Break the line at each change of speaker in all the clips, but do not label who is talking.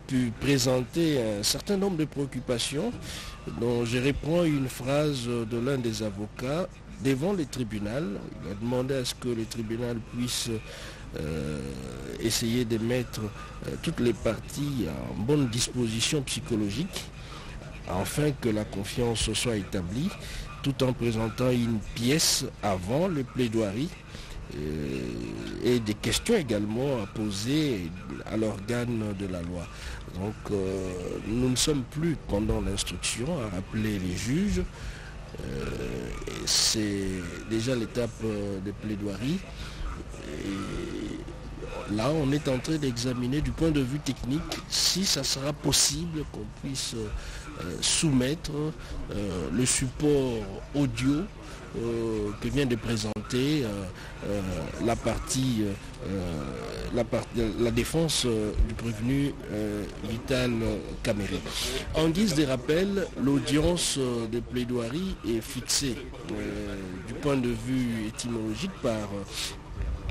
pu présenter un certain nombre de préoccupations dont je reprends une phrase de l'un des avocats devant le tribunal. Il a demandé à ce que le tribunal puisse essayer de mettre toutes les parties en bonne disposition psychologique afin que la confiance soit établie, tout en présentant une pièce avant le plaidoirie et des questions également à poser à l'organe de la loi. Donc nous ne sommes plus pendant l'instruction à rappeler les juges. C'est déjà l'étape de plaidoirie. Et là, on est en train d'examiner du point de vue technique si ça sera possible qu'on puisse soumettre le support audio que vient de présenter la défense du prévenu Vital Kamere. En guise de rappel, l'audience de plaidoirie est fixée du point de vue étymologique par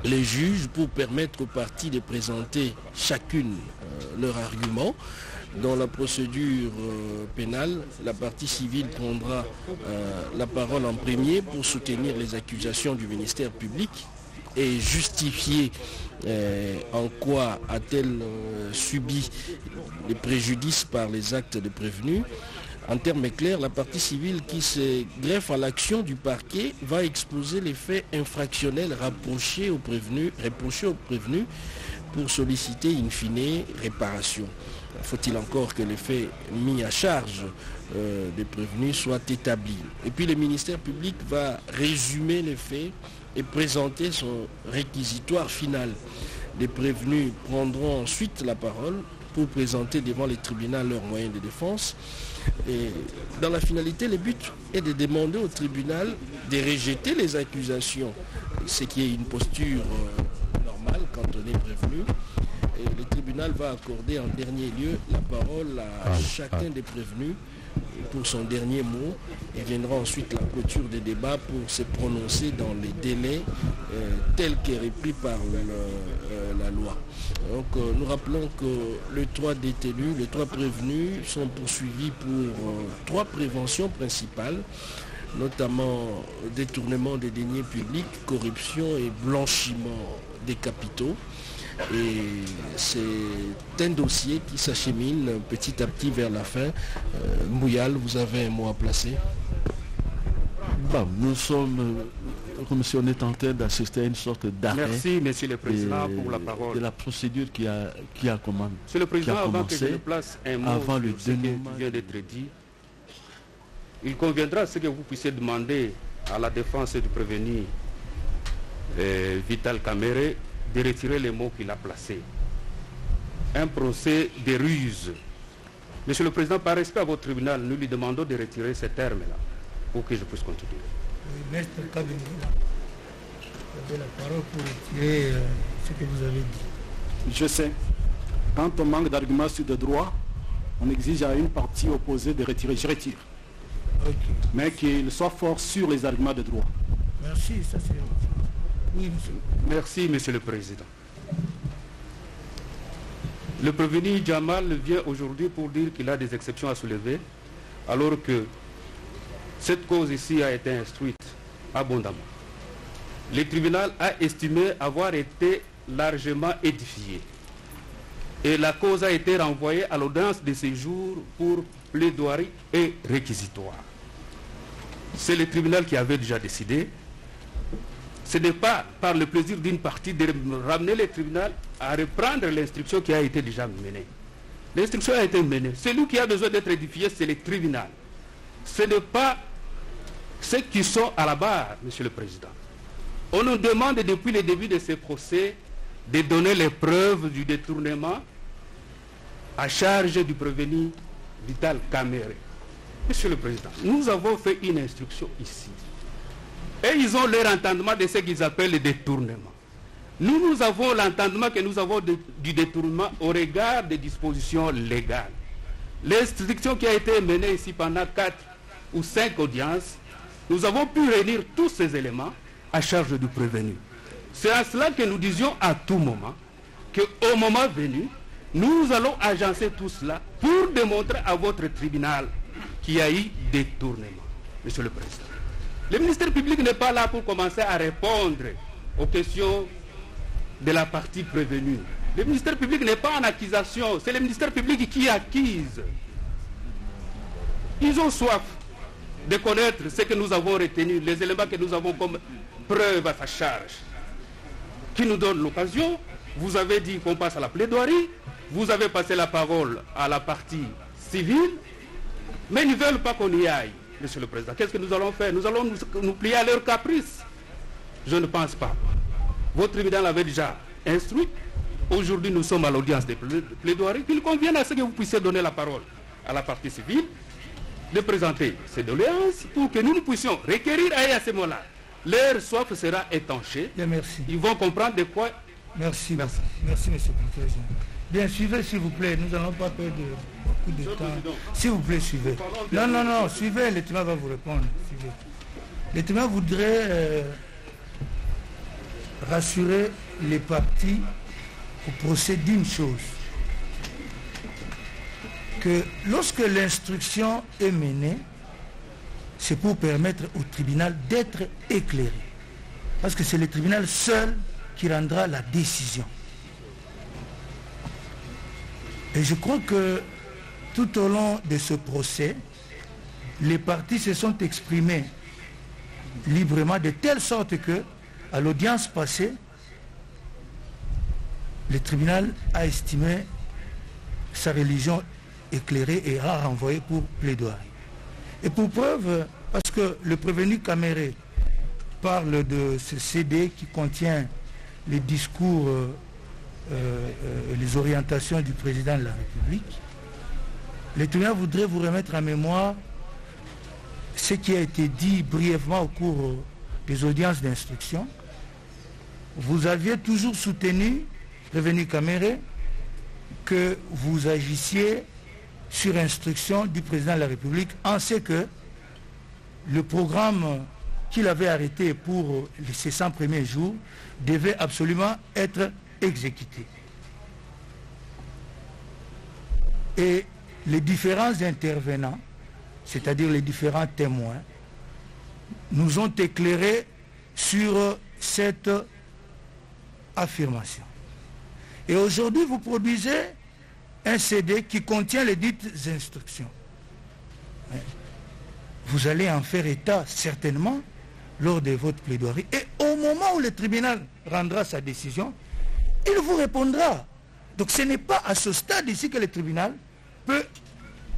les juges pour permettre aux parties de présenter chacune leur argument. Dans la procédure pénale, la partie civile prendra la parole en premier pour soutenir les accusations du ministère public et justifier en quoi a-t-elle subi les préjudices par les actes de prévenu. En termes clairs, la partie civile qui se greffe à l'action du parquet va exposer les faits infractionnels reprochés au prévenu pour solliciter in fine réparation. Faut-il encore que les faits mis à charge des prévenus soient établis. Et puis le ministère public va résumer les faits et présenter son réquisitoire final. Les prévenus prendront ensuite la parole pour présenter devant les tribunaux leurs moyens de défense. Et dans la finalité, le but est de demander au tribunal de rejeter les accusations, ce qui est une posture normale quand on est prévenu. Et le tribunal va accorder en dernier lieu la parole à chacun des prévenus pour son dernier mot et viendra ensuite la clôture des débats pour se prononcer dans les délais tels qu'est repris par la loi. Donc nous rappelons que les 3 détenus, les 3 prévenus sont poursuivis pour 3 préventions principales, notamment détournement des deniers publics, corruption et blanchiment des capitaux. Et c'est un dossier qui s'achemine petit à petit vers la fin. Mouyal, vous avez un mot à placer?
Bon, nous sommes, comme si on était en train d'assister à une sorte d'arrêt.
Merci, Monsieur le Président, pour la parole.
De la procédure qui a commencé.
Monsieur le Président, avant que je ne place un mot
avant
sur ce qui vient d'être dit, il conviendra ce que vous puissiez demander à la défense du prévenu Vital Kamere de retirer les mots qu'il a placés. Un procès de ruse. Monsieur le Président, par respect à votre tribunal, nous lui demandons de retirer ces termes-là pour que je puisse continuer.
Oui, Maître Kabini, vous avez la parole pour retirer ce que vous avez dit.
Je sais. Quand on manque d'arguments sur le droit, on exige à une partie opposée de retirer. Je retire.
Okay.
Mais qu'il soit fort sur les arguments de droit.
Merci, ça c'est... Oui, monsieur.
Merci, Monsieur le Président. Le prévenu Jamal vient aujourd'hui pour dire qu'il a des exceptions à soulever, alors que cette cause ici a été instruite abondamment. Le tribunal a estimé avoir été largement édifié. Et la cause a été renvoyée à l'audience de séjour pour plaidoirie et réquisitoire. C'est le tribunal qui avait déjà décidé. Ce n'est pas par le plaisir d'une partie de ramener le tribunal à reprendre l'instruction qui a été déjà menée. L'instruction a été menée. Celui qui a besoin d'être édifié, c'est le tribunal. Ce n'est pas ceux qui sont à la barre, Monsieur le Président. On nous demande depuis le début de ces procès de donner les preuves du détournement à charge du prévenu Vital Kamere. Monsieur le Président, nous avons fait une instruction ici. Et ils ont leur entendement de ce qu'ils appellent le détournement. Nous avons l'entendement que nous avons du détournement au regard des dispositions légales. L'instruction qui a été menée ici pendant 4 ou 5 audiences, nous avons pu réunir tous ces éléments à charge du prévenu. C'est à cela que nous disions à tout moment qu'au moment venu, Nous allons agencer tout cela pour démontrer à votre tribunal qu'il y a eu détournement, Monsieur le Président. Le ministère public n'est pas là pour commencer à répondre aux questions de la partie prévenue. Le ministère public n'est pas en accusation, c'est le ministère public qui accuse. Ils ont soif de connaître ce que nous avons retenu, les éléments que nous avons comme preuve à sa charge, qui nous donne l'occasion. Vous avez dit qu'on passe à la plaidoirie, vous avez passé la parole à la partie civile, mais ils ne veulent pas qu'on y aille, Monsieur le Président. Qu'est-ce que nous allons faire? Nous allons nous plier à leurs caprices? Je ne pense pas. Votre tribunal avait déjà instruit. Aujourd'hui, nous sommes à l'audience des plaidoiries. Il convient à ce que vous puissiez donner la parole à la partie civile, de présenter ces doléances pour que nous puissions requérir, et à ce moment-là, leur soif sera étanchée.
Bien, merci.
Ils vont comprendre de quoi...
Merci, merci. Merci, Monsieur le Président. Bien, suivez, s'il vous plaît. Nous n'allons pas perdre beaucoup de temps. S'il vous plaît, suivez. Non, non, non, suivez. Le tribunal va vous répondre. Suivez. Le tribunal voudrait rassurer les parties au procès d'une chose. Que lorsque l'instruction est menée, c'est pour permettre au tribunal d'être éclairé. Parce que c'est le tribunal seul qui rendra la décision. Et je crois que tout au long de ce procès, les parties se sont exprimées librement de telle sorte que, à l'audience passée, le tribunal a estimé sa religion éclairée et a renvoyé pour plaidoirie. Et pour preuve, parce que le prévenu Caméré parle de ce CD qui contient les discours, les orientations du président de la République, le tribunal voudrait vous remettre en mémoire ce qui a été dit brièvement au cours des audiences d'instruction. Vous aviez toujours soutenu, prévenu Caméré, que vous agissiez sur instruction du président de la République, en ce que le programme qu'il avait arrêté pour ces 100 premiers jours devait absolument être exécuté. Et les différents intervenants, c'est-à-dire les différents témoins, nous ont éclairés sur cette affirmation. Et aujourd'hui, vous produisez un CD qui contient les dites instructions. Vous allez en faire état certainement lors de votre plaidoirie. Et au moment où le tribunal rendra sa décision, il vous répondra. Donc ce n'est pas à ce stade ici que le tribunal peut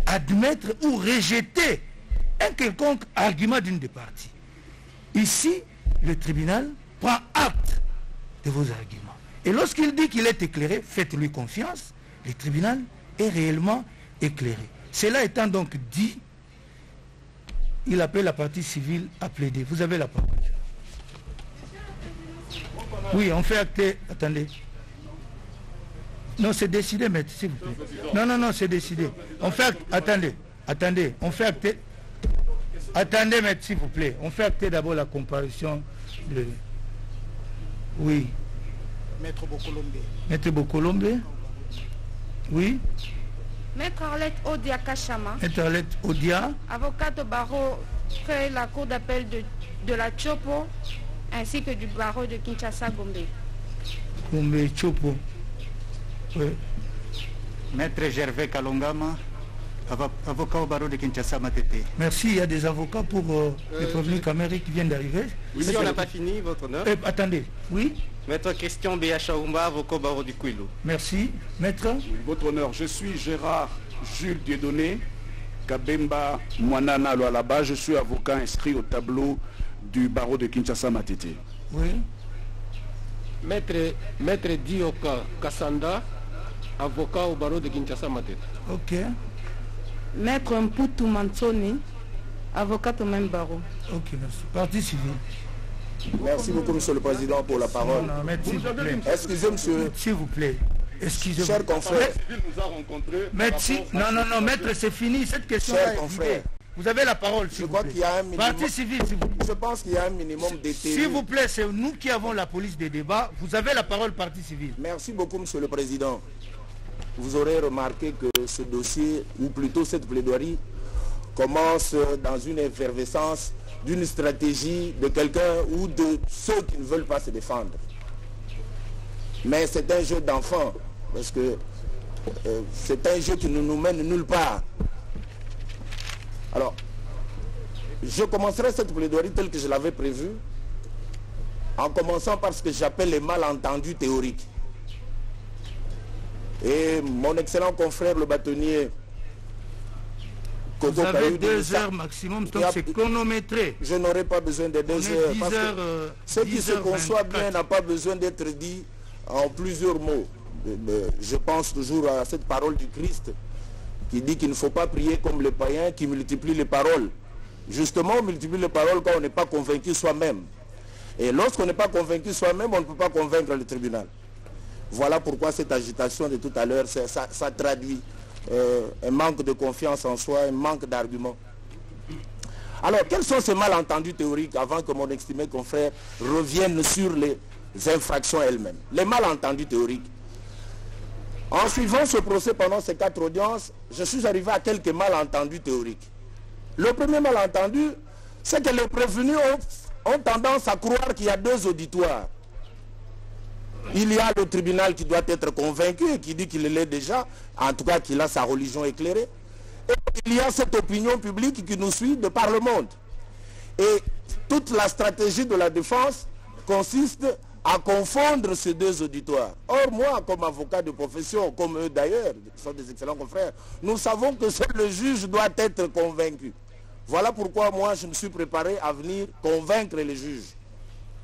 admettre ou rejeter un quelconque argument d'une des parties. Ici, le tribunal prend acte de vos arguments. Et lorsqu'il dit qu'il est éclairé, faites-lui confiance, le tribunal est réellement éclairé. Cela étant donc dit, il appelle la partie civile à plaider. Vous avez la parole. Oui, on fait acter. Attendez. Non, c'est décidé, maître, s'il vous plaît. Non, non, non, c'est décidé. On fait acter. Attendez, attendez. On fait acter. Attendez, maître, s'il vous plaît. On fait acter d'abord la comparution de... Oui.
Maître Bokolombe.
Maître Bokolombe. Oui.
Maître Arlette Odia Kachama.
Maître Arlette Odia.
Avocate au barreau près la cour d'appel de la Chopo, ainsi que du barreau de Kinshasa Gombe.
Gombe Chopo. Oui.
Maître Gervais Kalongama, avocat au barreau de Kinshasa Matete.
Merci, il y a des avocats pour les prévenus Caméré qui viennent d'arriver.
Oui, si on n'a pas fini, votre honneur.
Attendez, oui.
Maître Christian Béa Chaoumba, avocat au barreau du Kouilou.
Merci. Maître.
Votre honneur, je suis Gérard Jules Dieudonné, Kabemba Mwanana Loalaba, je suis avocat inscrit au tableau du barreau de Kinshasa Matete.
Oui.
Maître Dioka Kassanda, avocat au barreau de Kinshasa Matete.
Ok.
Maître Mputu Mansoni, avocat au même barreau.
Ok, merci. Partie civile.
Merci beaucoup, Monsieur le Président, pour la parole.
Non, maître, s'il vous plaît.
Excusez, monsieur.
S'il vous plaît. Excusez-moi.
Chers confrères.
Maître, non, non, non, maître, c'est fini. Cette question-là.
Chers confrères.
Vous avez la parole, s'il vous plaît.
Je crois qu'il y a un minimum.
Partie civile, s'il vous plaît.
Je pense qu'il y a un minimum d'été.
S'il vous plaît, c'est nous qui avons la police des débats. Vous avez la parole, partie civile.
Merci beaucoup, Monsieur le Président. vous aurez remarqué que ce dossier, ou plutôt cette plaidoirie, commence dans une effervescence d'une stratégie de quelqu'un ou de ceux qui ne veulent pas se défendre. Mais c'est un jeu d'enfant, parce que c'est un jeu qui ne nous mène nulle part. Alors, je commencerai cette plaidoirie telle que je l'avais prévue, en commençant par ce que j'appelle les malentendus théoriques. Et mon excellent confrère le bâtonnier
Vous avez 2 heures maximum, donc c'est chronométré.
Je n'aurai pas besoin de 2 heures. Parce que ce qui se conçoit bien n'a pas besoin d'être dit en plusieurs mots. Je pense toujours à cette parole du Christ qui dit qu'il ne faut pas prier comme les païens qui multiplient les paroles. Justement, on multiplie les paroles quand on n'est pas convaincu soi-même. Et lorsqu'on n'est pas convaincu soi-même, on ne peut pas convaincre le tribunal. Voilà pourquoi cette agitation de tout à l'heure, ça traduit un manque de confiance en soi, un manque d'arguments. Alors, quels sont ces malentendus théoriques avant que mon estimé confrère revienne sur les infractions elles-mêmes? Les malentendus théoriques. En suivant ce procès pendant ces 4 audiences, je suis arrivé à quelques malentendus théoriques. Le premier malentendu, c'est que les prévenus ont tendance à croire qu'il y a 2 auditoires. Il y a le tribunal qui doit être convaincu et qui dit qu'il l'est déjà, en tout cas qu'il a sa religion éclairée. Et il y a cette opinion publique qui nous suit de par le monde. Et toute la stratégie de la défense consiste à confondre ces 2 auditoires. Or, moi, comme avocat de profession, comme eux d'ailleurs, qui sont des excellents confrères, nous savons que seul le juge doit être convaincu. Voilà pourquoi moi, je me suis préparé à venir convaincre les juges.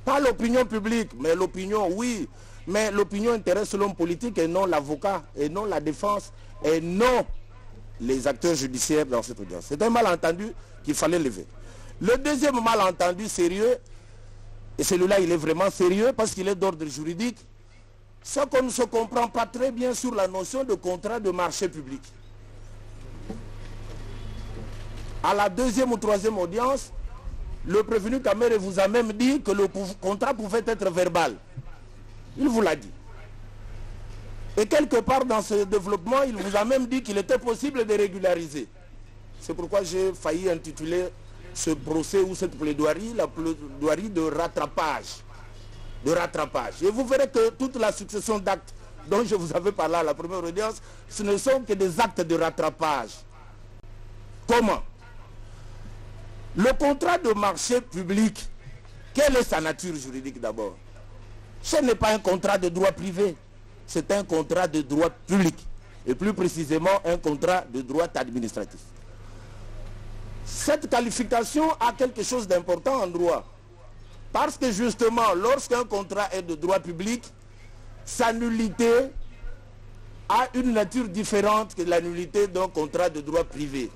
Pas l'opinion publique, mais l'opinion, oui. Mais l'opinion intéresse l'homme politique et non l'avocat, et non la défense, et non les acteurs judiciaires dans cette audience. C'est un malentendu qu'il fallait lever. Le deuxième malentendu sérieux, et celui-là il est vraiment sérieux parce qu'il est d'ordre juridique, c'est qu'on ne se comprend pas très bien sur la notion de contrat de marché public. À la 2e ou 3e audience, le prévenu Kamere vous a même dit que le contrat pouvait être verbal. Il vous l'a dit. Et quelque part dans ce développement, il vous a même dit qu'il était possible de régulariser. C'est pourquoi j'ai failli intituler ce procès ou cette plaidoirie, la plaidoirie de rattrapage. De rattrapage. Et vous verrez que toute la succession d'actes dont je vous avais parlé à la première audience, ce ne sont que des actes de rattrapage. Comment? Le contrat de marché public, quelle est sa nature juridique d'abord? Ce n'est pas un contrat de droit privé, c'est un contrat de droit public, et plus précisément un contrat de droit administratif. Cette qualification a quelque chose d'important en droit, parce que justement, lorsqu'un contrat est de droit public, sa nullité a une nature différente que la nullité d'un contrat de droit privé.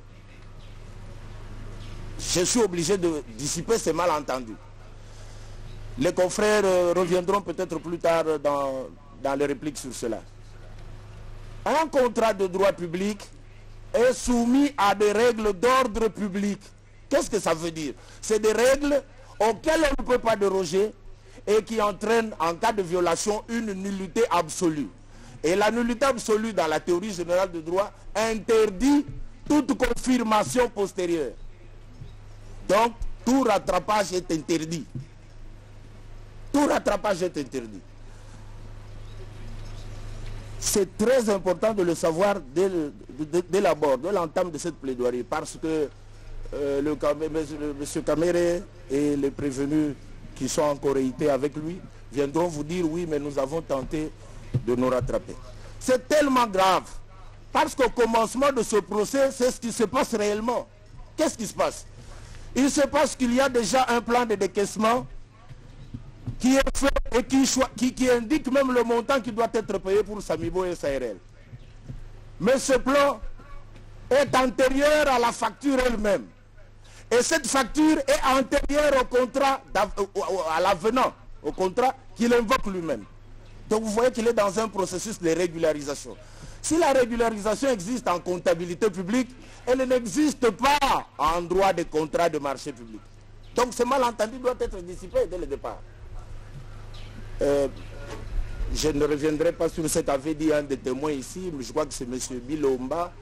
Je suis obligé de dissiper ces malentendus. Les confrères reviendront peut-être plus tard dans les répliques sur cela. Un contrat de droit public est soumis à des règles d'ordre public. Qu'est-ce que ça veut dire? C'est des règles auxquelles on ne peut pas déroger et qui entraînent en cas de violation une nullité absolue. Et la nullité absolue dans la théorie générale du droit interdit toute confirmation postérieure. Donc, tout rattrapage est interdit. Tout rattrapage est interdit. C'est très important de le savoir dès l'abord, dès l'entame de cette plaidoirie, parce que M. Kamere et les prévenus qui sont en corréité avec lui viendront vous dire oui, mais nous avons tenté de nous rattraper. C'est tellement grave, parce qu'au commencement de ce procès, c'est ce qui se passe réellement. Qu'est-ce qui se passe? Il se passe qu'il y a déjà un plan de décaissement qui est fait et qui indique même le montant qui doit être payé pour Samibo et SARL. Mais ce plan est antérieur à la facture elle-même. Et cette facture est antérieure au contrat, à l'avenant, au contrat qu'il invoque lui-même. Donc vous voyez qu'il est dans un processus de régularisation. Si la régularisation existe en comptabilité publique, elle n'existe pas en droit des contrats de marché public. Donc ce malentendu doit être dissipé dès le départ. je ne reviendrai pas sur ce qu'avait dit un des témoins ici, mais je crois que c'est M. Bilomba,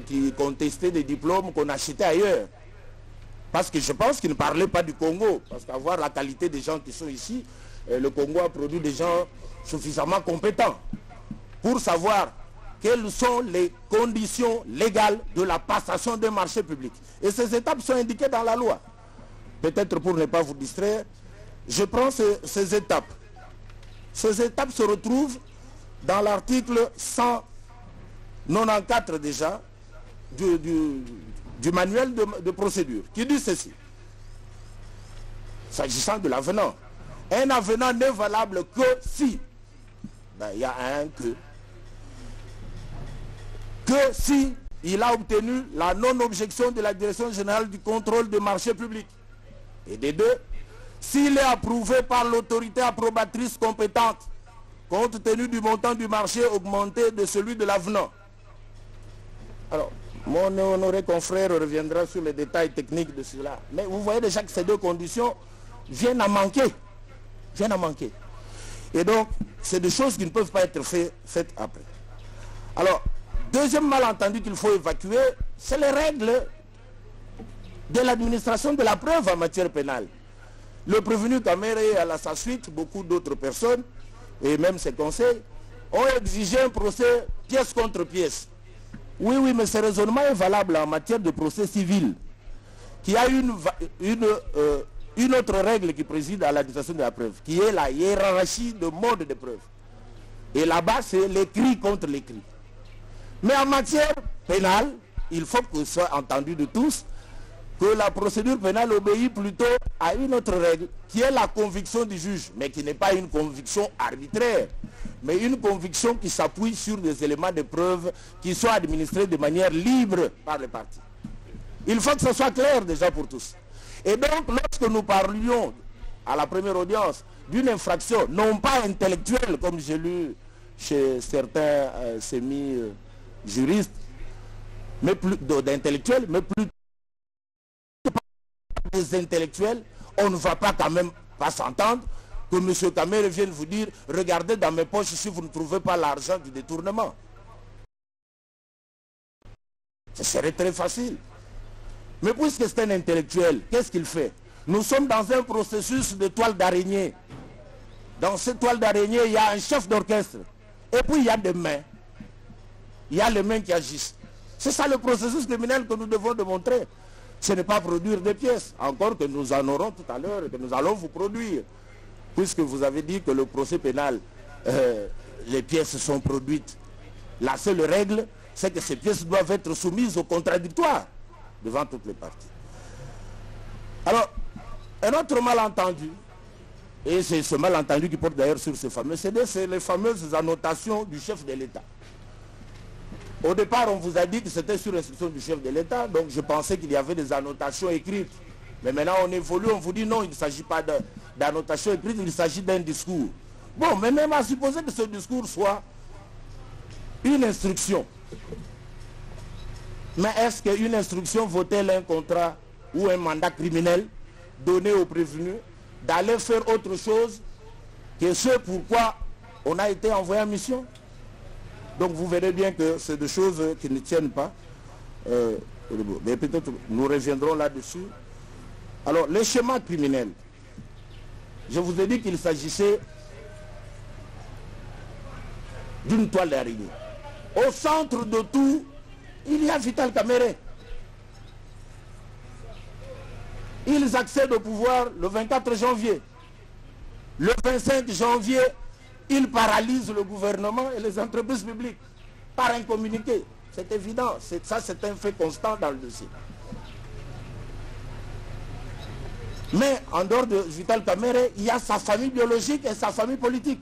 qui contestait des diplômes qu'on achetait ailleurs. Parce que je pense qu'il ne parlait pas du Congo. Parce qu'avoir la qualité des gens qui sont ici, le Congo a produit des gens suffisamment compétents pour savoir quelles sont les conditions légales de la passation d'un marché public. Et ces étapes sont indiquées dans la loi. Peut-être pour ne pas vous distraire, je prends ces étapes. Ces étapes se retrouvent dans l'article 194 déjà du manuel de procédure, qui dit ceci. S'agissant de l'avenant, un avenant n'est valable que si, il y a un que si il a obtenu la non-objection de la Direction générale du contrôle des marchés publics. Et des deux, s'il est approuvé par l'autorité approbatrice compétente, compte tenu du montant du marché augmenté de celui de l'avenant. Alors, mon honoré confrère reviendra sur les détails techniques de cela. Mais vous voyez déjà que ces deux conditions viennent à manquer. Et donc, c'est des choses qui ne peuvent pas être faites après. Alors, deuxième malentendu qu'il faut évacuer, c'est les règles de l'administration de la preuve en matière pénale. Le prévenu Kamere et à sa suite, beaucoup d'autres personnes, et même ses conseils, ont exigé un procès pièce contre pièce. Oui, mais ce raisonnement est valable en matière de procès civil, qui a une autre règle qui préside à l'administration de la preuve, qui est la hiérarchie de mode de preuve. Et là-bas, c'est l'écrit contre l'écrit. Mais en matière pénale, il faut que ce soit entendu de tous que la procédure pénale obéit plutôt à une autre règle, qui est la conviction du juge, mais qui n'est pas une conviction arbitraire, mais une conviction qui s'appuie sur des éléments de preuve qui soient administrés de manière libre par les parties. Il faut que ce soit clair déjà pour tous. Et donc, lorsque nous parlions à la première audience d'une infraction, non pas intellectuelle, comme j'ai lu chez certains semi-juristes, mais plus d'intellectuels, mais plus des intellectuels, on ne va pas quand même pas s'entendre que M. Kamere vienne vous dire « Regardez dans mes poches si vous ne trouvez pas l'argent du détournement ». Ce serait très facile. Mais puisque c'est un intellectuel, qu'est-ce qu'il fait? Nous sommes dans un processus de toile d'araignée. Dans cette toile d'araignée, il y a un chef d'orchestre. Et puis il y a des mains. Il y a les mains qui agissent. C'est ça le processus criminel que nous devons démontrer. Ce n'est pas produire des pièces, encore que nous en aurons tout à l'heure, que nous allons vous produire. Puisque vous avez dit que le procès pénal, les pièces sont produites. La seule règle, c'est que ces pièces doivent être soumises au contradictoire devant toutes les parties. Alors, un autre malentendu, et c'est ce malentendu qui porte d'ailleurs sur ces fameux CD, c'est les fameuses annotations du chef de l'État. Au départ, on vous a dit que c'était sur instruction du chef de l'État, donc je pensais qu'il y avait des annotations écrites. Mais maintenant, on évolue, on vous dit non, il ne s'agit pas d'annotations écrites, il s'agit d'un discours. Bon, mais même à supposer que ce discours soit une instruction. Mais est-ce qu'une instruction vaut-elle un contrat ou un mandat criminel donné au prévenu d'aller faire autre chose que ce pourquoi on a été envoyé en mission? Donc vous verrez bien que c'est des choses qui ne tiennent pas. Mais peut-être nous reviendrons là-dessus. Alors, les schémas criminels. Je vous ai dit qu'il s'agissait d'une toile d'araignée. Au centre de tout, il y a Vital Kamere. Ils accèdent au pouvoir le 24 janvier. Le 25 janvier, ils paralysent le gouvernement et les entreprises publiques par un communiqué. C'est évident. Ça, c'est un fait constant dans le dossier. Mais en dehors de Vital Kamere, il y a sa famille biologique et sa famille politique.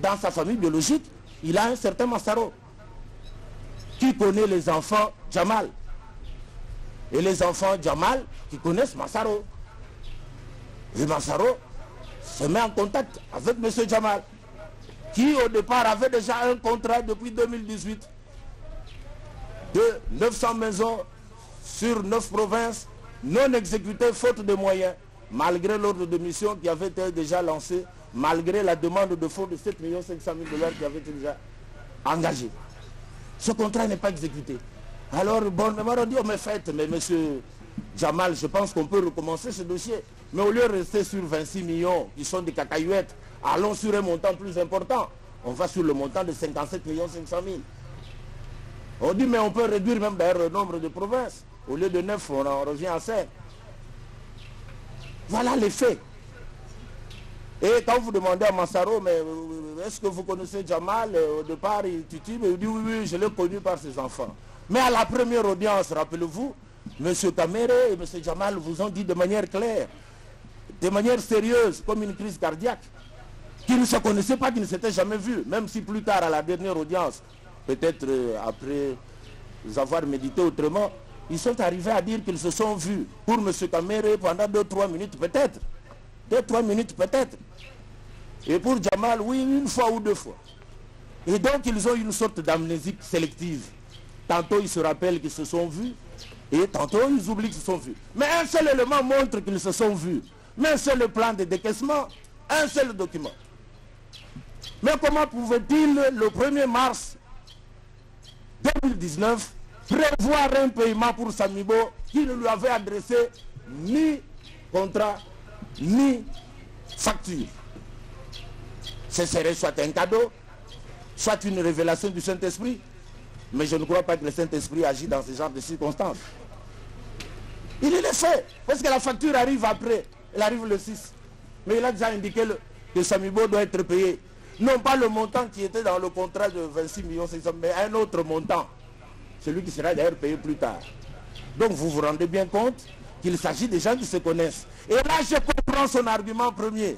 Dans sa famille biologique, il a un certain Massaro qui connaît les enfants Jamal. Et les enfants Jamal qui connaissent Massaro. Et Massaro se met en contact avec M. Jamal, qui au départ avait déjà un contrat depuis 2018 de 900 maisons sur 9 provinces non exécutées faute de moyens, malgré l'ordre de mission qui avait été déjà lancé malgré la demande de fonds de 7 500 000 $, qui avait été déjà engagé. Ce contrat n'est pas exécuté. Alors, bon, on dit, mais faites, mais monsieur Jamal, je pense qu'on peut recommencer ce dossier. Mais au lieu de rester sur 26 millions, qui sont des cacahuètes, allons sur un montant plus important. On va sur le montant de 57 500 000. On dit, mais on peut réduire même d'ailleurs le nombre de provinces. Au lieu de 9, on en revient à 5. Voilà les faits. Et quand vous demandez à Massaro, mais est-ce que vous connaissez Jamal? Au départ, il titube, il dit oui, je l'ai connu par ses enfants. Mais à la première audience, rappelez-vous, M. Kamere et M. Jamal vous ont dit de manière claire, de manière sérieuse, comme une crise cardiaque, qu'ils ne se connaissaient pas, qu'ils ne s'étaient jamais vus, même si plus tard, à la dernière audience, peut-être après avoir médité autrement, ils sont arrivés à dire qu'ils se sont vus pour M. Kamere pendant 2-3 minutes peut-être. 2-3 minutes peut-être. Et pour Jamal, oui, une fois ou 2 fois. Et donc ils ont une sorte d'amnésie sélective. Tantôt ils se rappellent qu'ils se sont vus, et tantôt ils oublient qu'ils se sont vus. Mais un seul élément montre qu'ils se sont vus. Mais un seul plan de décaissement, un seul document. Mais comment pouvait-il, le 1er mars 2019, prévoir un paiement pour Samibo qui ne lui avait adressé ni contrat, ni facture? Ce serait soit un cadeau, soit une révélation du Saint-Esprit. Mais je ne crois pas que le Saint-Esprit agit dans ce genre de circonstances. Il le fait, parce que la facture arrive après. Elle arrive le 6. Mais il a déjà indiqué que Samibo doit être payé. Non pas le montant qui était dans le contrat de 26 500 000, mais un autre montant. Celui qui sera d'ailleurs payé plus tard. Donc vous vous rendez bien compte qu'il s'agit des gens qui se connaissent. Et là je comprends son argument premier.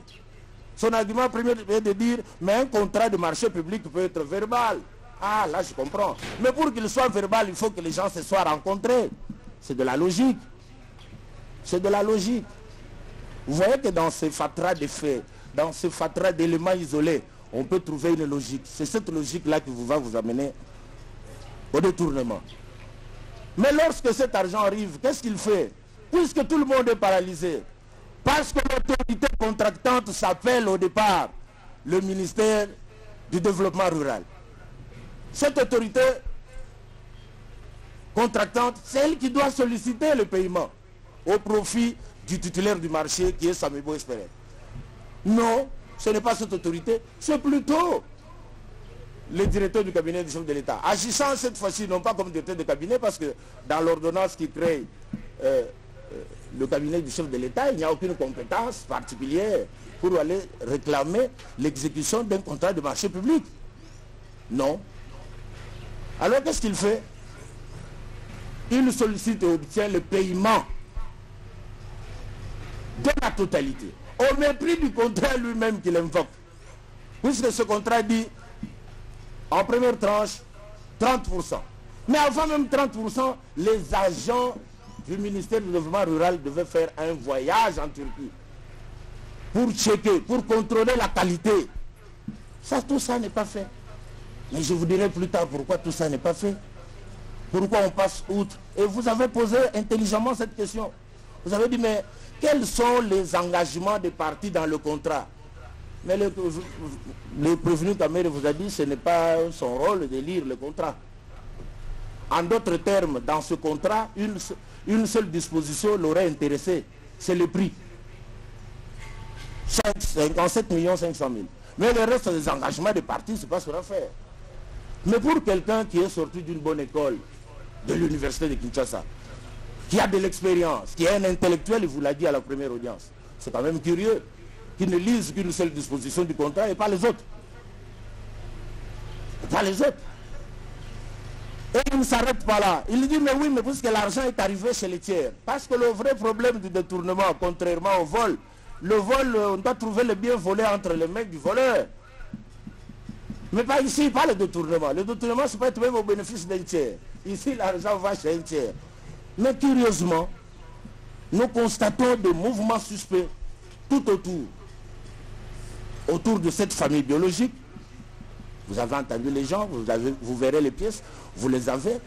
Son argument premier est de dire, mais un contrat de marché public peut être verbal. Ah, là je comprends. Mais pour qu'il soit verbal, il faut que les gens se soient rencontrés. C'est de la logique. C'est de la logique. Vous voyez que dans ce fatras de faits, dans ce fatras d'éléments isolés, on peut trouver une logique. C'est cette logique-là qui va vous amener au détournement. Mais lorsque cet argent arrive, qu'est-ce qu'il fait? Puisque tout le monde est paralysé, parce que l'autorité contractante s'appelle au départ le ministère du Développement Rural. Cette autorité contractante, c'est elle qui doit solliciter le paiement au profit du titulaire du marché qui est Samibo Espérel. Non, ce n'est pas cette autorité, c'est plutôt le directeur du cabinet du chef de l'État. Agissant cette fois-ci, non pas comme directeur de cabinet, parce que dans l'ordonnance qui crée le cabinet du chef de l'État, il n'y a aucune compétence particulière pour aller réclamer l'exécution d'un contrat de marché public. Non. Alors qu'est-ce qu'il fait? Il sollicite et obtient le paiement de la totalité, au mépris du contrat lui-même qu'il invoque. Puisque ce contrat dit, en première tranche, 30%. Mais avant même 30%, les agents du ministère du Développement Rural devaient faire un voyage en Turquie pour checker, pour contrôler la qualité. Ça, tout ça n'est pas fait. Mais je vous dirai plus tard pourquoi tout ça n'est pas fait. Pourquoi on passe outre. Et vous avez posé intelligemment cette question. Vous avez dit, mais quels sont les engagements des parties dans le contrat? Mais le prévenu Kamere vous a dit, ce n'est pas son rôle de lire le contrat. En d'autres termes, dans ce contrat, une seule disposition l'aurait intéressé, c'est le prix. 57 500 000. Mais le reste des engagements des parties, c'est pas sur affaire. Mais pour quelqu'un qui est sorti d'une bonne école, de l'université de Kinshasa, qui a de l'expérience, qui est un intellectuel, il vous l'a dit à la première audience, c'est quand même curieux qu'il ne lise qu'une seule disposition du contrat et pas les autres. Et pas les autres. Et il ne s'arrête pas là. Il dit, mais oui, mais puisque l'argent est arrivé chez les tiers. Parce que le vrai problème du détournement, contrairement au vol, le vol, on doit trouver le bien volé entre les mains du voleur. Mais pas ici, pas le détournement. Le détournement, c'est pas être même au bénéfice d'un tiers. Ici, l'argent va chez un tiers. Mais curieusement, nous constatons des mouvements suspects tout autour de cette famille biologique. Vous avez entendu les gens, vous verrez les pièces, vous les avez.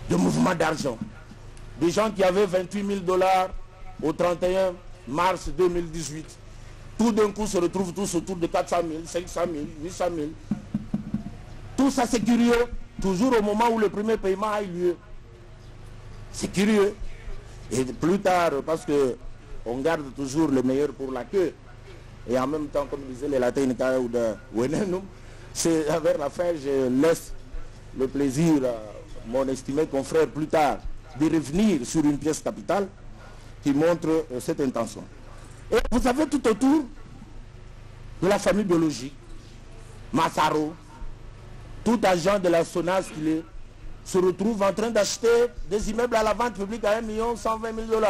Des mouvements d'argent. Des gens qui avaient 28 000 $ au 31 mars 2018. tout d'un coup se retrouvent tous autour de 400 000, 500 000, 800 000. Tout ça c'est curieux, toujours au moment où le premier paiement a eu lieu. C'est curieux. Et plus tard, parce que on garde toujours le meilleur pour la queue, et en même temps, comme disaient les latins, c'est vers la fin, je laisse le plaisir à mon estimé confrère plus tard de revenir sur une pièce capitale qui montre cette intention. Et vous avez tout autour de la famille biologique, Massaro, tout agent de la SONAS qui se retrouve en train d'acheter des immeubles à la vente publique à 1 120 000 $,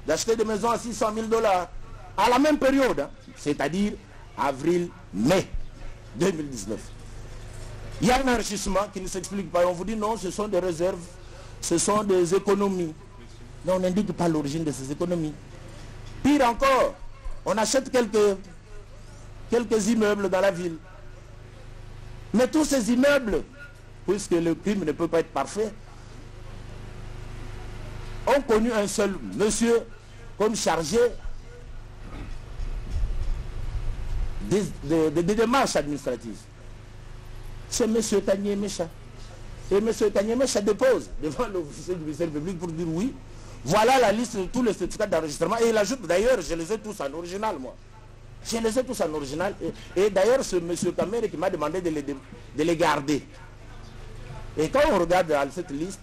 d'acheter des maisons à 600 000 $, à la même période, hein, c'est-à-dire avril-mai 2019. Il y a un enrichissement qui ne s'explique pas. On vous dit non, ce sont des réserves, ce sont des économies. Mais on n'indique pas l'origine de ces économies. Pire encore, on achète quelques immeubles dans la ville. Mais tous ces immeubles, puisque le crime ne peut pas être parfait, ont connu un seul monsieur comme chargé des démarches administratives. C'est M. Tanier Mécha. Et M. Tanier Mécha dépose devant l'officier du ministère public pour dire oui, voilà la liste de tous les certificats d'enregistrement. Et il ajoute d'ailleurs, je les ai tous en original moi. Je les ai tous en original. Et d'ailleurs, c'est M. Kamere qui m'a demandé de les garder. Et quand on regarde dans cette liste,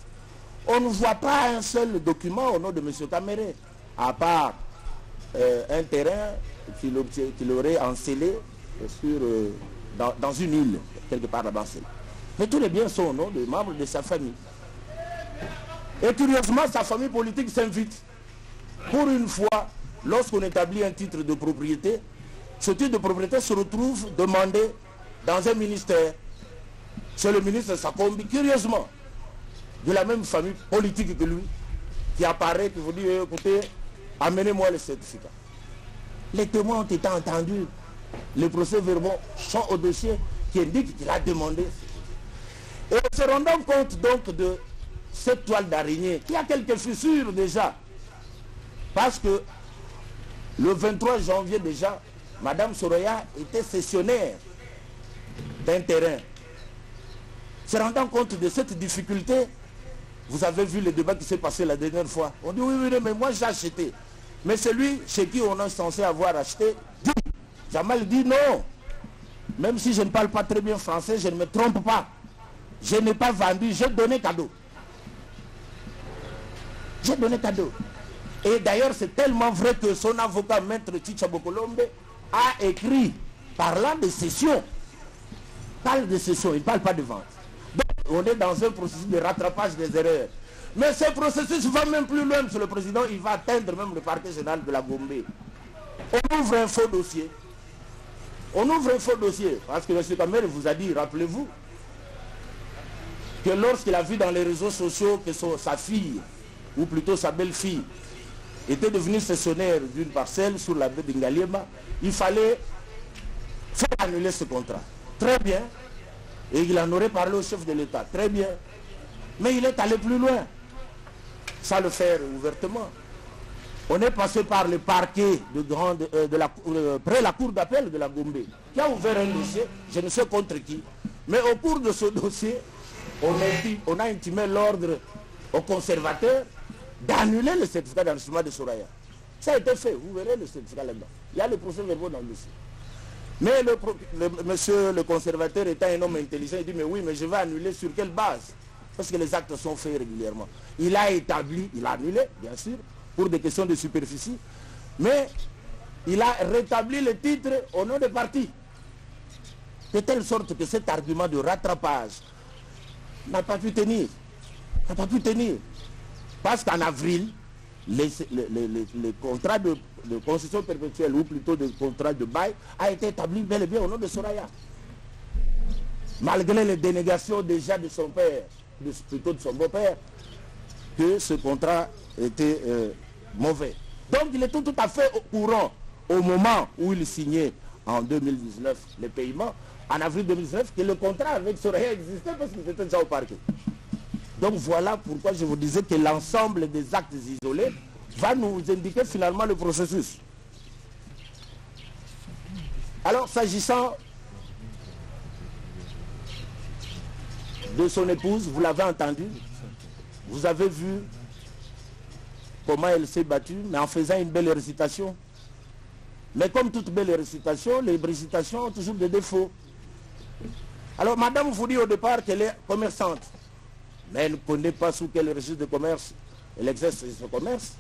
on ne voit pas un seul document au nom de M. Kamere, à part un terrain qu'il aurait encelé dans une île, quelque part là-bas. Mais tous les biens sont au nom des membres de sa famille. Et curieusement, sa famille politique s'invite. Pour une fois, lorsqu'on établit un titre de propriété, ce titre de propriété se retrouve demandé dans un ministère. C'est le ministre Sakombi, curieusement, de la même famille politique que lui, qui apparaît, qui vous dit, écoutez, amenez-moi les certificats. Les témoins ont été entendus. Les procès-verbaux sont au dossier qui indique qu'il a demandé. Et se rendant compte donc de cette toile d'araignée, qui a quelques fissures déjà, parce que le 23 janvier déjà, Madame Soraya était cessionnaire d'un terrain. Se rendant compte de cette difficulté, vous avez vu le débat qui s'est passé la dernière fois. On dit oui, mais moi j'ai acheté. Mais celui chez qui on est censé avoir acheté, dit, Jamal dit non. Même si je ne parle pas très bien français, je ne me trompe pas. Je n'ai pas vendu, j'ai donné cadeau. J'ai donné cadeau. Et d'ailleurs, c'est tellement vrai que son avocat, maître Chicha Bokolombe, a écrit, parlant de cession. Parle de cession, il ne parle pas de vente. Donc, on est dans un processus de rattrapage des erreurs. Mais ce processus va même plus loin, monsieur le Président, il va atteindre même le parquet général de la Gombe. On ouvre un faux dossier. On ouvre un faux dossier, parce que M. Kamere vous a dit, rappelez-vous, que lorsqu'il a vu dans les réseaux sociaux que sa fille, ou plutôt sa belle-fille, était devenue cessionnaire d'une parcelle sur la baie d'Ingaliema, il fallait faire annuler ce contrat. Très bien. Et il en aurait parlé au chef de l'État. Très bien. Mais il est allé plus loin, sans le faire ouvertement. On est passé par le parquet près la cour d'appel de la Gombe, qui a ouvert un dossier, je ne sais contre qui. Mais au cours de ce dossier, on a intimé l'ordre aux conservateurs d'annuler le certificat d'enregistrement de Soraya. Ça a été fait, vous verrez le certificat là-bas. Il y a le procès-verbal dans le dossier. Mais monsieur le conservateur étant un homme intelligent, il dit mais oui, mais je vais annuler sur quelle base? Parce que les actes sont faits régulièrement. Il a annulé, bien sûr, pour des questions de superficie, mais il a rétabli le titre au nom des partis. De telle sorte que cet argument de rattrapage n'a pas pu tenir. N'a pas pu tenir. Parce qu'en avril, les contrats de concession perpétuelle, ou plutôt de contrat de bail, a été établi bel et bien au nom de Soraya. Malgré les dénégations déjà de son père, plutôt de son beau-père, que ce contrat était mauvais. Donc il était tout à fait au courant au moment où il signait en 2019 les paiements, en avril 2019, que le contrat avec Soraya existait parce qu'il était déjà au parquet. Donc voilà pourquoi je vous disais que l'ensemble des actes isolés va nous indiquer finalement le processus. Alors, s'agissant de son épouse, vous l'avez entendu, vous avez vu comment elle s'est battue, mais en faisant une belle récitation. Mais comme toute belle récitation, les récitations ont toujours des défauts. Alors, madame vous dit au départ qu'elle est commerçante, mais elle ne connaît pas sous quel registre de commerce elle exerce ce commerce.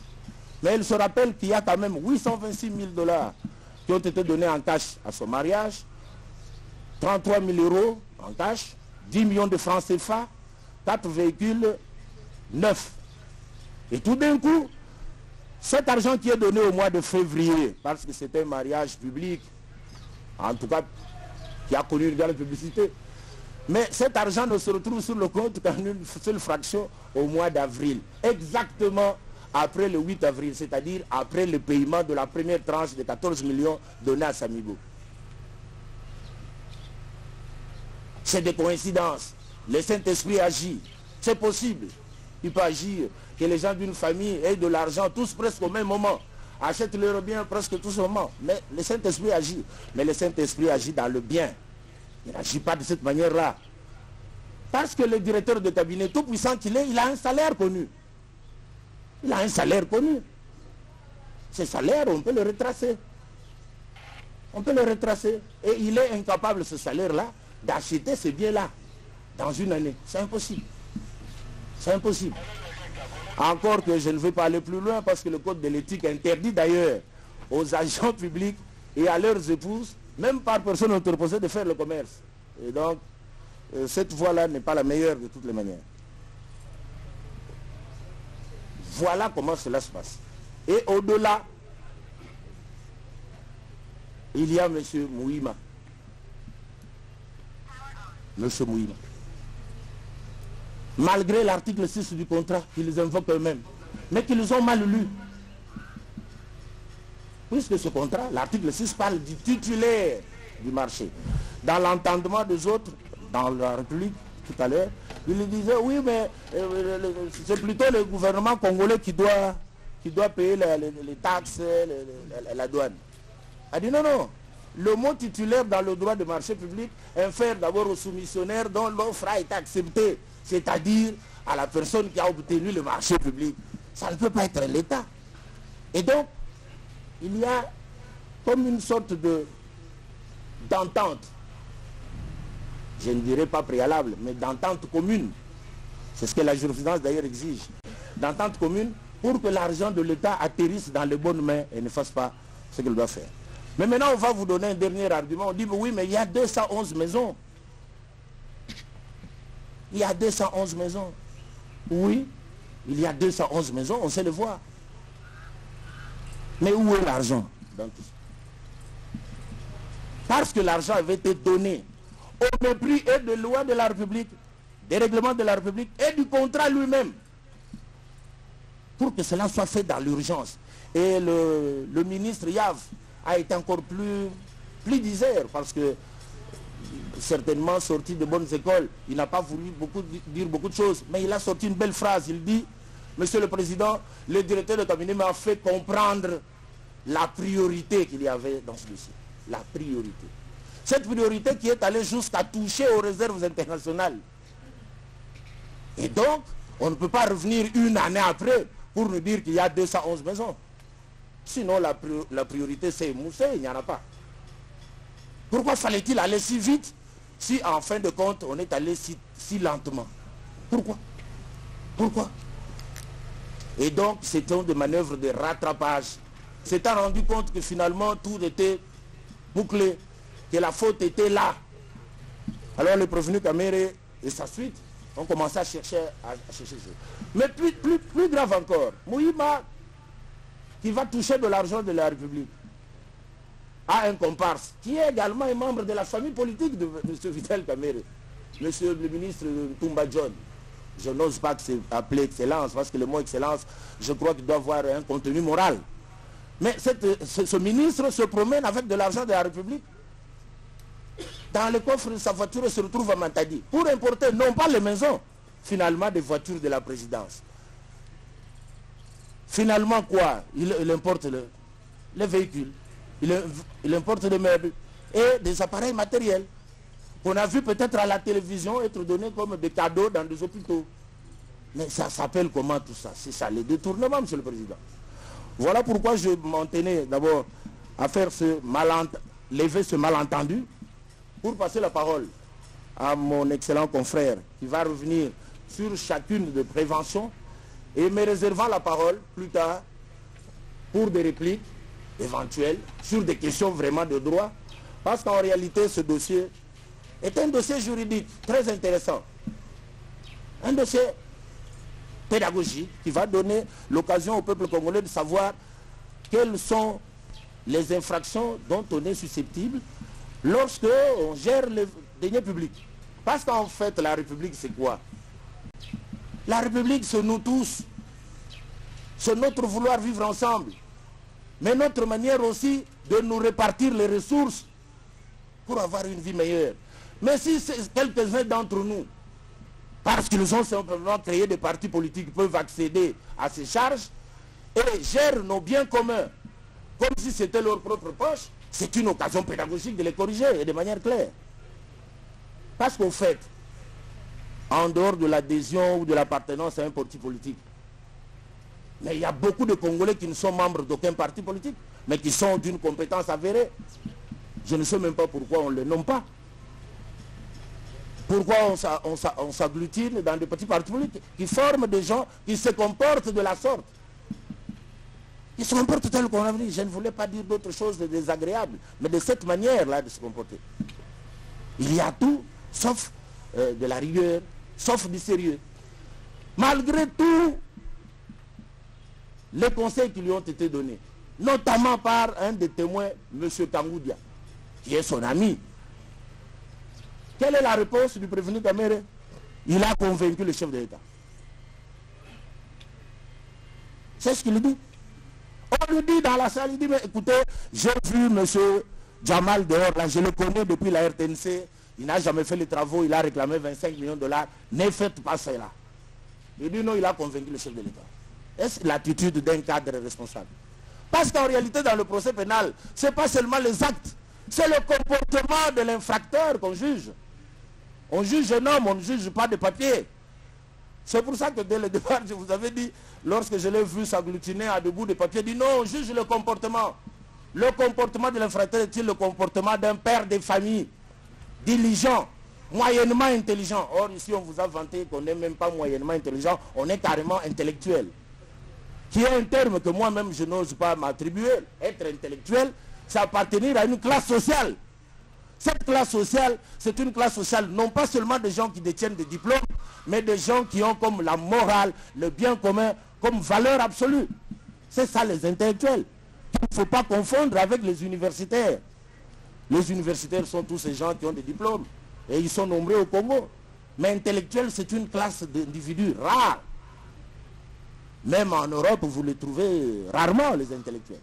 Mais elle se rappelle qu'il y a quand même 826 000 $ qui ont été donnés en cash à son mariage, 33 000 € en cash, 10 millions de francs CFA, 4 véhicules neufs. Et tout d'un coup, cet argent qui est donné au mois de février, parce que c'était un mariage public, en tout cas, qui a connu une grande publicité, mais cet argent ne se retrouve sur le compte qu'en une seule fraction au mois d'avril, exactement après le 8 avril, c'est-à-dire après le paiement de la première tranche de 14 millions donnés à Samigo. C'est des coïncidences. Le Saint-Esprit agit. C'est possible. Il peut agir que les gens d'une famille aient de l'argent tous presque au même moment, achètent leurs biens presque tous au moment. Mais le Saint-Esprit agit. Mais le Saint-Esprit agit dans le bien. Il n'agit pas de cette manière-là. Parce que le directeur de cabinet, tout puissant qu'il est, il a un salaire connu. Il a un salaire connu. Ce salaire, on peut le retracer. On peut le retracer. Et il est incapable, ce salaire-là, d'acheter ces biens-là dans une année. C'est impossible. C'est impossible. Encore que je ne vais pas aller plus loin parce que le code de l'éthique interdit d'ailleurs aux agents publics et à leurs épouses, même par personne interposée, de faire le commerce. Et donc, cette voie-là n'est pas la meilleure de toutes les manières. Voilà comment cela se passe. Et au-delà, il y a M. Mouima. M. Mouima. Malgré l'article 6 du contrat qu'ils invoquent eux-mêmes, mais qu'ils ont mal lu. Puisque ce contrat, l'article 6 parle du titulaire du marché. Dans l'entendement des autres, dans la République, tout à l'heure, ils disaient, oui, mais c'est plutôt le gouvernement congolais qui doit payer les taxes, la douane. Elle dit, non, non. Le mot titulaire dans le droit de marché public infère d'abord au soumissionnaire dont l'offre a été acceptée, c'est-à-dire à la personne qui a obtenu le marché public. Ça ne peut pas être l'État. Et donc, il y a comme une sorte d'entente, je ne dirais pas préalable, mais d'entente commune. C'est ce que la jurisprudence d'ailleurs exige. D'entente commune pour que l'argent de l'État atterrisse dans les bonnes mains et ne fasse pas ce qu'il doit faire. Mais maintenant, on va vous donner un dernier argument. On dit, oui, mais il y a 211 maisons. Il y a 211 maisons. Oui, il y a 211 maisons, on sait le voir. Mais où est l'argent dans tout ça? Parce que l'argent avait été donné au mépris et de loi de la République, des règlements de la République et du contrat lui-même. Pour que cela soit fait dans l'urgence. Et le ministre Yav a été encore plus disert parce que certainement sorti de bonnes écoles, il n'a pas voulu dire beaucoup de choses, mais il a sorti une belle phrase. Il dit, Monsieur le Président, le directeur de cabinet m'a fait comprendre la priorité qu'il y avait dans ce dossier. La priorité. Cette priorité qui est allée jusqu'à toucher aux réserves internationales. Et donc, on ne peut pas revenir une année après pour nous dire qu'il y a 211 maisons. Sinon, la priorité c'est émoussé, il n'y en a pas. Pourquoi fallait-il aller si vite si en fin de compte on est allé si lentement? Pourquoi? Pourquoi? Et donc c'était des manœuvres de rattrapage. S'étant rendu compte que finalement tout était bouclé, que la faute était là. Alors le prévenu Kamere et sa suite ont commencé à chercher ça. Mais plus grave encore, Mouima, qui va toucher de l'argent de la République, a un comparse, qui est également un membre de la famille politique de M. Vital Kamere, M. le ministre Toumba John. Je n'ose pas appeler excellence, parce que le mot excellence, je crois qu'il doit avoir un contenu moral. Mais ce ministre se promène avec de l'argent de la République dans le coffre de sa voiture et se retrouve à Matadi pour importer non pas les maisons, finalement des voitures de la présidence. Finalement quoi? Il importe les véhicules, il importe les meubles, et des appareils matériels qu'on a vu peut-être à la télévision être donnés comme des cadeaux dans des hôpitaux. Mais ça s'appelle comment tout ça? C'est ça, les détournements, Monsieur le Président. Voilà pourquoi je m'en tenais d'abord à faire lever ce malentendu pour passer la parole à mon excellent confrère qui va revenir sur chacune des préventions et me réservant la parole plus tard pour des répliques éventuelles sur des questions vraiment de droit, parce qu'en réalité ce dossier est un dossier juridique très intéressant, un dossier pédagogique qui va donner l'occasion au peuple congolais de savoir quelles sont les infractions dont on est susceptible lorsque on gère les deniers publics. Parce qu'en fait, la République, c'est quoi? La République, c'est nous tous. C'est notre vouloir vivre ensemble. Mais notre manière aussi de nous répartir les ressources pour avoir une vie meilleure. Mais si quelques-uns d'entre nous, parce qu'ils ont simplement créé des partis politiques, peuvent accéder à ces charges et gèrent nos biens communs comme si c'était leur propre poche, c'est une occasion pédagogique de les corriger et de manière claire. Parce qu'au fait, en dehors de l'adhésion ou de l'appartenance à un parti politique, mais il y a beaucoup de Congolais qui ne sont membres d'aucun parti politique, mais qui sont d'une compétence avérée. Je ne sais même pas pourquoi on ne les nomme pas. Pourquoi on s'agglutine dans des petits partis politiques qui forment des gens qui se comportent de la sorte. Ils se comportent tel qu'on a dit. Je ne voulais pas dire d'autre chose de désagréable, mais de cette manière-là de se comporter. Il y a tout, sauf de la rigueur, sauf du sérieux. Malgré tout, les conseils qui lui ont été donnés, notamment par un des témoins, M. Kangoudia, qui est son ami. Quelle est la réponse du prévenu Kamere? Il a convaincu le chef de l'État. C'est ce qu'il dit. On lui dit dans la salle, il dit, mais écoutez, j'ai vu M. Jamal dehors, là, je le connais depuis la RTNC, il n'a jamais fait les travaux, il a réclamé 25 millions de dollars, ne faites pas cela. Il dit non, il a convaincu le chef de l'État. Est-ce l'attitude d'un cadre responsable? Parce qu'en réalité, dans le procès pénal, ce n'est pas seulement les actes, c'est le comportement de l'infracteur qu'on juge. On juge un homme, on ne juge pas des papiers. C'est pour ça que dès le départ, je vous avais dit, lorsque je l'ai vu s'agglutiner à debout des papiers, dit non, on juge le comportement. Le comportement de l'infracteur est-il le comportement d'un père de famille, diligent, moyennement intelligent? Or, ici, on vous a vanté qu'on n'est même pas moyennement intelligent, on est carrément intellectuel. Qui est un terme que moi-même, je n'ose pas m'attribuer. Être intellectuel, c'est appartenir à une classe sociale. Cette classe sociale, c'est une classe sociale non pas seulement des gens qui détiennent des diplômes, mais des gens qui ont comme la morale, le bien commun, comme valeur absolue. C'est ça les intellectuels. Il ne faut pas confondre avec les universitaires. Les universitaires sont tous ces gens qui ont des diplômes. Et ils sont nombreux au Congo. Mais intellectuels, c'est une classe d'individus rares. Même en Europe, vous les trouvez rarement, les intellectuels.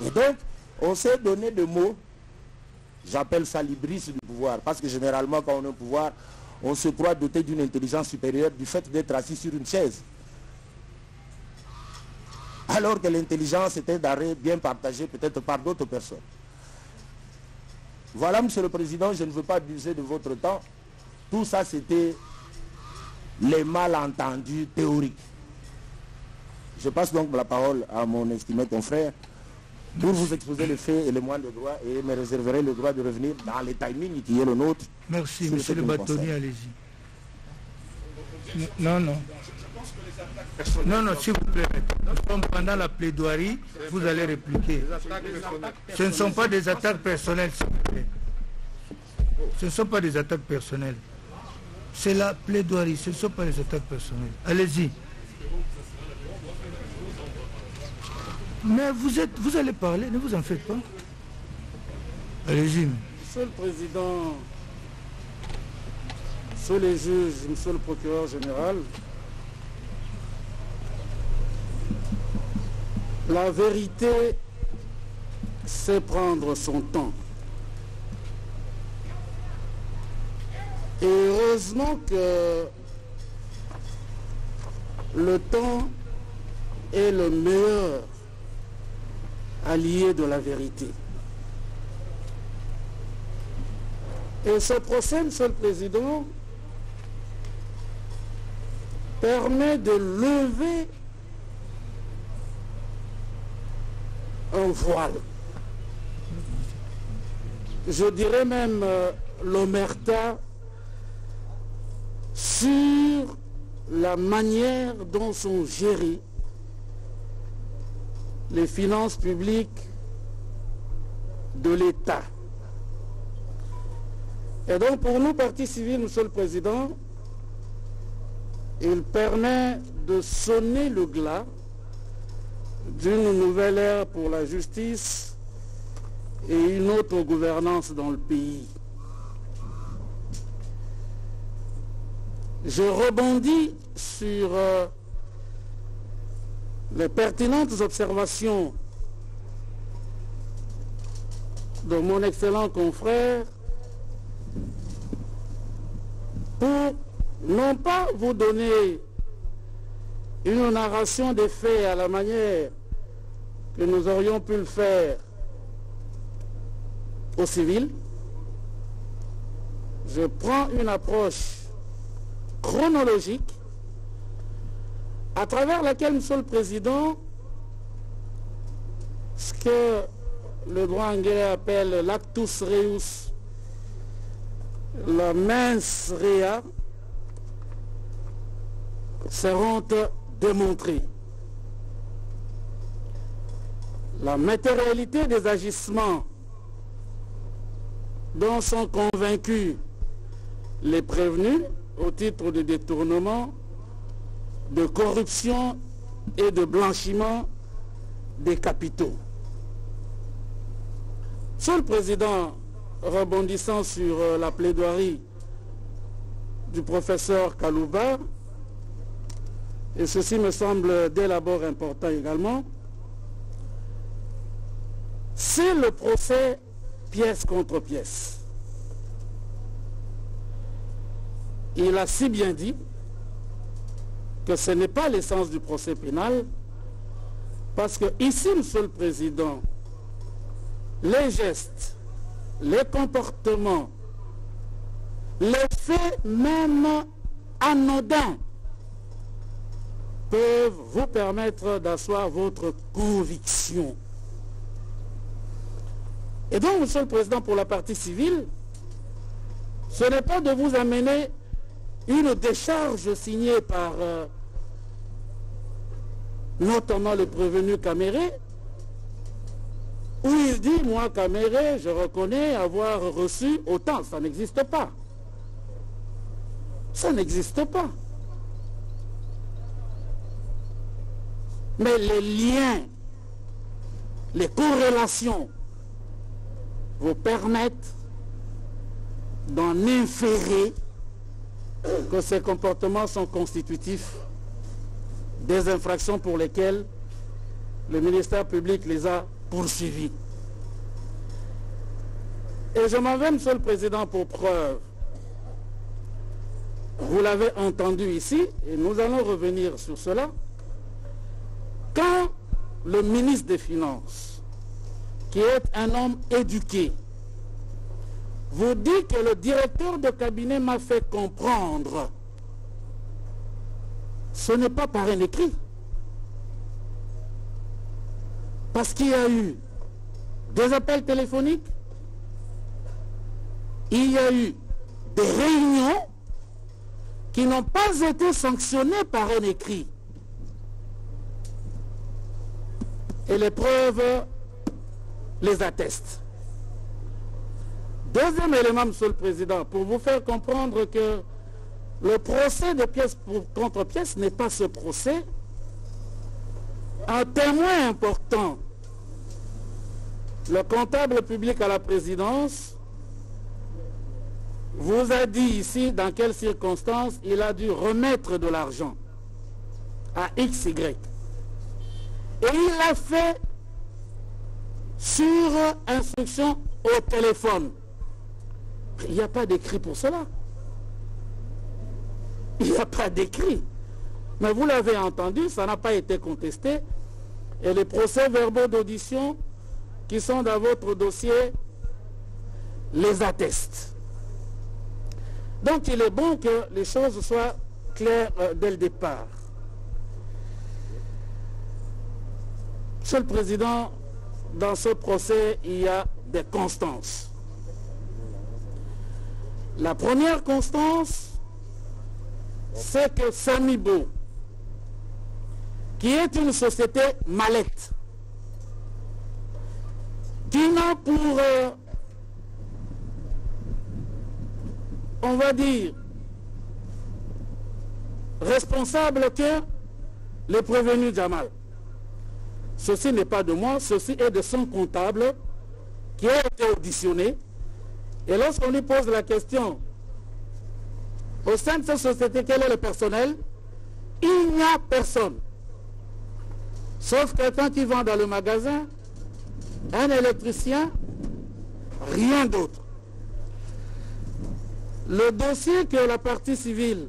Et donc, on s'est donné des mots. J'appelle ça l'hybris du pouvoir, parce que généralement, quand on est au pouvoir, on se croit doté d'une intelligence supérieure du fait d'être assis sur une chaise. Alors que l'intelligence était d'arrêt bien partagée peut-être par d'autres personnes. Voilà, Monsieur le Président, je ne veux pas abuser de votre temps. Tout ça, c'était les malentendus théoriques. Je passe donc la parole à mon estimé confrère pour vous exposer les faits et les moyens de droit et me réserverai le droit de revenir dans les timings qui est le nôtre.
Merci, Monsieur le bâtonnier, allez-y. Non, non. Non, non, s'il vous plaît. Pendant la plaidoirie, vous allez répliquer. Ce ne sont pas des attaques personnelles, s'il vous plaît. Ce ne sont pas des attaques personnelles. C'est la plaidoirie, ce ne sont pas des attaques personnelles. Allez-y. Mais vous allez parler, ne vous en faites pas. Allez-y.
Monsieur le Président, Monsieur les juges, Monsieur le procureur général, la vérité, c'est prendre son temps. Et heureusement que le temps est le meilleur allié de la vérité. Et ce procès, Monsieur le Président, permet de lever un voile. Je dirais même l'omerta sur la manière dont sont gérées les finances publiques de l'État. Et donc pour nous, Parti civil, Monsieur le Président, il permet de sonner le glas d'une nouvelle ère pour la justice et une autre gouvernance dans le pays. Je rebondis sur les pertinentes observations de mon excellent confrère pour non pas vous donner une narration des faits à la manière que nous aurions pu le faire au civil. Je prends une approche chronologique à travers laquelle, Monsieur le Président, ce que le droit anglais appelle l'actus reus, la mens rea, seront démontrés. La matérialité des agissements dont sont convaincus les prévenus au titre de détournement, de corruption et de blanchiment des capitaux. Monsieur le Président, rebondissant sur la plaidoirie du professeur Kalouba, et ceci me semble dès l'abord important également, c'est le procès pièce contre pièce. Il a si bien dit que ce n'est pas l'essence du procès pénal, parce que ici, Monsieur le Président, les gestes, les comportements, les faits même anodins peuvent vous permettre d'asseoir votre conviction. Et donc, Monsieur le Président, pour la partie civile, ce n'est pas de vous amener une décharge signée par notamment le prévenu Caméré, où il dit, moi Caméré, je reconnais avoir reçu autant. Ça n'existe pas. Ça n'existe pas. Mais les liens, les corrélations vous permettent d'en inférer que ces comportements sont constitutifs des infractions pour lesquelles le ministère public les a poursuivis. Et je m'en vais, Monsieur le Président, pour preuve. Vous l'avez entendu ici, et nous allons revenir sur cela. Quand le ministre des Finances, qui est un homme éduqué, vous dit que le directeur de cabinet m'a fait comprendre, ce n'est pas par un écrit. Parce qu'il y a eu des appels téléphoniques, il y a eu des réunions qui n'ont pas été sanctionnées par un écrit. Et les preuves les attestent. Deuxième élément, Monsieur le Président, pour vous faire comprendre que le procès de pièce contre pièce n'est pas ce procès, un témoin important, le comptable public à la présidence, vous a dit ici dans quelles circonstances il a dû remettre de l'argent à XY. Et il l'a fait sur instruction au téléphone. Il n'y a pas d'écrit pour cela. Il n'y a pas d'écrit. Mais vous l'avez entendu, ça n'a pas été contesté. Et les procès-verbaux d'audition qui sont dans votre dossier les attestent. Donc il est bon que les choses soient claires dès le départ. Monsieur le Président, dans ce procès, il y a des constances. La première constance, c'est que Samibo, qui est une société mallette, qui n'a pour, on va dire, responsable que le prévenu Jamal. Ceci n'est pas de moi, ceci est de son comptable qui a été auditionné. Et lorsqu'on lui pose la question, au sein de cette société, quel est le personnel? Il n'y a personne. Sauf quelqu'un qui vend dans le magasin, un électricien, rien d'autre. Le dossier que la partie civile